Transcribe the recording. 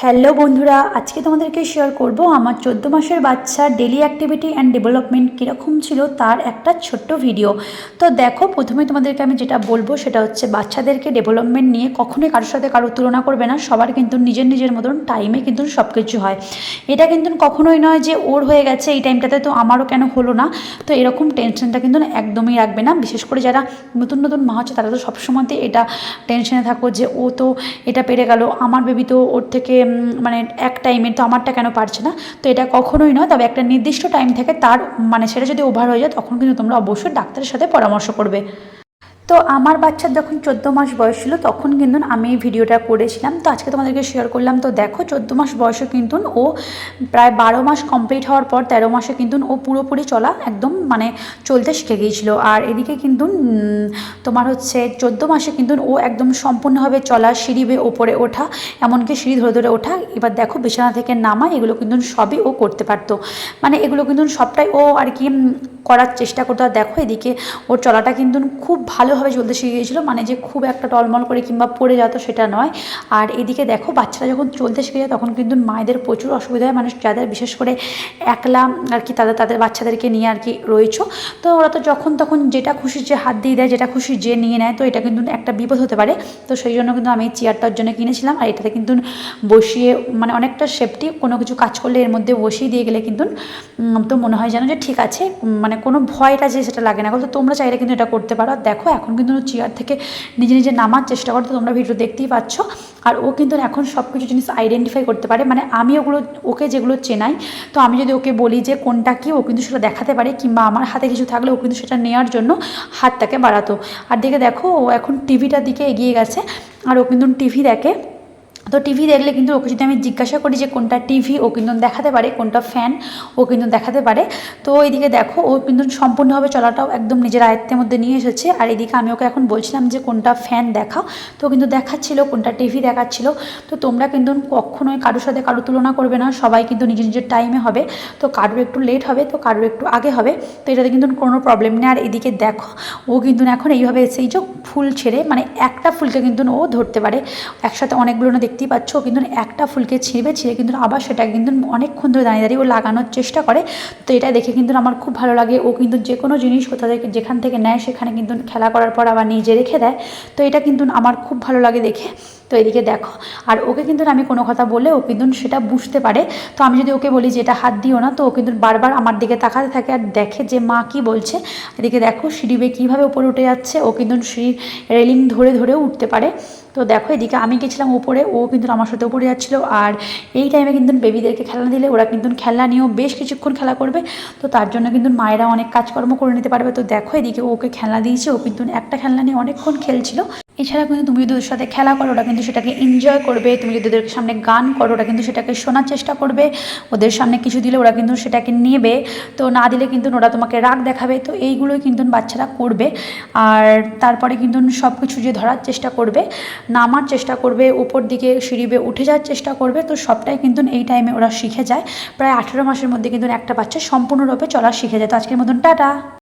Hello বন্ধুরা, আজকে তোমাদেরকে শেয়ার করব আমার 14 মাসের বাচ্চার ডেলি অ্যাক্টিভিটি অ্যান্ড ডেভেলপমেন্ট কীরকম ছিল তার একটা ছোট্ট ভিডিও। তো দেখো, প্রথমে তোমাদেরকে আমি যেটা বলবো সেটা হচ্ছে বাচ্চাদেরকে ডেভেলপমেন্ট নিয়ে কখনোই কারোর সাথে কারো তুলনা করবে না। সবার কিন্তু নিজের নিজের মতন টাইমে কিন্তু সব কিছু হয়। এটা কিন্তু কখনোই নয় যে ওর হয়ে গেছে এই টাইমটাতে তো আমারও কেন হলো না। তো এরকম টেনশনটা কিন্তু একদমই রাখবে না। বিশেষ করে যারা নতুন নতুন মা হচ্ছে তারা তো সবসময়তে এটা টেনশনে থাকো যে ও তো এটা পেরে গেল, আমার বেবি তো ওর থেকে মানে এক টাইমে তো আমারটা কেন পারছে না। তো এটা কখনোই নয়, তবে একটা নির্দিষ্ট টাইম থেকে তার সেটা যদি ওভার হয়ে যায় তখন কিন্তু তোমরা অবশ্যই ডাক্তারের সাথে পরামর্শ করবে। তো আমার বাচ্চার যখন 14 মাস বয়স ছিল তখন কিন্তু আমি এই ভিডিওটা করেছিলাম, তো আজকে তোমাদেরকে শেয়ার করলাম। তো দেখো, 14 মাস বয়সে কিন্তু ও প্রায় 12 মাস কমপ্লিট হওয়ার পর 13 মাসে কিন্তু ও পুরোপুরি চলা একদম চলতে শিখে গিয়েছিল। আর এদিকে কিন্তু তোমার হচ্ছে 14 মাসে কিন্তু ও একদম সম্পূর্ণভাবে চলা, সিঁড়ি বেয়ে ওপরে ওঠা, এমনকি সিঁড়ি ধরে ধরে ওঠা, এবার দেখো বিছানা থেকে নামা, এগুলো কিন্তু সবই ও করতে পারতো। এগুলো কিন্তু সবটাই ও আর কি করার চেষ্টা করতো। আর দেখো, এদিকে ওর চলাটা কিন্তু খুব ভালোভাবে চলতে শিখে গিয়েছিলো, যে খুব একটা টলমল করে কিংবা পড়ে যেত সেটা নয়। আর এদিকে দেখো, বাচ্চারা যখন চলতে শিখে যায় তখন কিন্তু মায়েদের প্রচুর অসুবিধা হয়, যাদের বিশেষ করে একলা আর কি তাদের বাচ্চাদেরকে নিয়ে আর কি রয়েছে। তো ওরা তো যখন তখন যেটা খুশি যে হাত দিয়ে দেয়, যেটা খুশি যে নিয়ে নেয়, তো এটা কিন্তু একটা বিপদ হতে পারে। তো সেই জন্য কিন্তু আমি এই চেয়ারটার জন্য কিনেছিলাম। আর এটাতে কিন্তু বসিয়ে অনেকটা সেফটি, কোনো কিছু কাজ করলে এর মধ্যে বসিয়ে দিয়ে গেলে কিন্তু তো মনে হয় যেন যে ঠিক আছে, কোনো ভয়টা যে সেটা লাগে না। তো তোমরা চাইলে কিন্তু এটা করতে পারো। আর দেখো, এখন কিন্তু চেয়ার থেকে নিজে নিজে নামার চেষ্টা করো, তো তোমরা ভিডিও দেখতেই পাচ্ছ। আর ও কিন্তু এখন সব কিছু জিনিস আইডেন্টিফাই করতে পারে, আমি ওকে যেগুলো চেনাই, তো আমি যদি ওকে বলি যে কোনটা কি, ও কিন্তু সেটা দেখাতে পারে, কিংবা আমার হাতে কিছু থাকলে ও কিন্তু সেটা নেওয়ার জন্য হাতটাকে বাড়াতো। আর দেখো, ও এখন টিভিটার দিকে এগিয়ে গেছে, আর ও কিন্তু টিভি দেখে। তো টিভি দেখলে কিন্তু ওকে যদি আমি জিজ্ঞাসা করি যে কোনটা টিভি, ও কিন্তু দেখাতে পারে, কোনটা ফ্যান ও কিন্তু দেখাতে পারে। তো এইদিকে দেখো, ও কিন্তু সম্পূর্ণভাবে চলাটাও একদম নিজের আয়ত্তের মধ্যে নিয়ে এসেছে। আর এদিকে আমি ওকে এখন বলছিলাম যে কোনটা ফ্যান দেখাও, তো কিন্তু দেখাচ্ছিল, কোনটা টিভি দেখাচ্ছিল। তো তোমরা কিন্তু কখনোই কারোর সাথে কারো তুলনা করবে না, সবাই কিন্তু নিজের নিজের টাইমে হবে। তো কারোর একটু লেট হবে, তো কারোর একটু আগে হবে, তো এটাতে কিন্তু কোনো প্রবলেম নেই। আর এদিকে দেখো, ও কিন্তু এখন এইভাবে সেই যে ফুল ছেড়ে, একটা ফুলকে কিন্তু ও ধরতে পারে, একসাথে অনেকগুলো না দেখতেই পাচ্ছ। ও কিন্তু একটা ফুলকে ছিঁড়ে কিন্তু আবার সেটা কিন্তু অনেকক্ষণ ধরে দাঁড়িয়ে দাঁড়িয়ে ও লাগানোর চেষ্টা করে। তো এটা দেখে কিন্তু আমার খুব ভালো লাগে। ও কিন্তু যে কোনো জিনিস কোথা থেকে যেখান থেকে নেয় সেখানে কিন্তু খেলা করার পর আবার নিজে রেখে দেয়। তো এটা কিন্তু আমার খুব ভালো লাগে দেখে। তো এদিকে দেখো, আর ওকে কিন্তু আমি কোনো কথা বলে ও কিন্তু সেটা বুঝতে পারে। তো আমি যদি ওকে বলি যে এটা হাত দিও না, তো ও কিন্তু বারবার আমার দিকে তাকাতে থাকে আর দেখে যে মা কি বলছে। এদিকে দেখো, সিঁড়ি বেয়ে কীভাবে উপরে উঠে যাচ্ছে, ও কিন্তু সিঁড়ির রেলিং ধরে ধরেও উঠতে পারে। তো দেখো, এদিকে আমি গেছিলাম উপরে, ও কিন্তু আমার সাথে উপরে যাচ্ছিলো। আর এই টাইমে কিন্তু বেবিদেরকে খেলনা দিলে ওরা কিন্তু খেলনা নিয়েও বেশ কিছুক্ষণ খেলা করবে। তো তার জন্য কিন্তু মায়েরা অনেক কাজকর্ম করে নিতে পারবে। তো দেখো, এদিকে ওকে খেলনা দিয়েছে, ও কিন্তু একটা খেলনা নিয়ে অনেকক্ষণ খেলছিল। এছাড়া কিন্তু তুমি যদি ওদের সাথে খেলা করো, ওরা কিন্তু সেটাকে এনজয় করবে। তুমি যদি ওদের সামনে গান করো, ওরা কিন্তু সেটাকে শোনার চেষ্টা করবে। ওদের সামনে কিছু দিলে ওরা কিন্তু সেটাকে নেবে, তো না দিলে কিন্তু ওরা তোমাকে রাগ দেখাবে। তো এইগুলোই কিন্তু বাচ্চারা করবে। আর তারপরে কিন্তু সব কিছু যে ধরার চেষ্টা করবে, নামার চেষ্টা করবে, উপর দিকে সিঁড়ি বেয়ে উঠে যাওয়ার চেষ্টা করবে। তো সবটাই কিন্তু এই টাইমে ওরা শিখে যায়। প্রায় 18 মাসের মধ্যে কিন্তু একটা বাচ্চা সম্পূর্ণরূপে চলা শিখে যায়। তো আজকের মতন টাটা।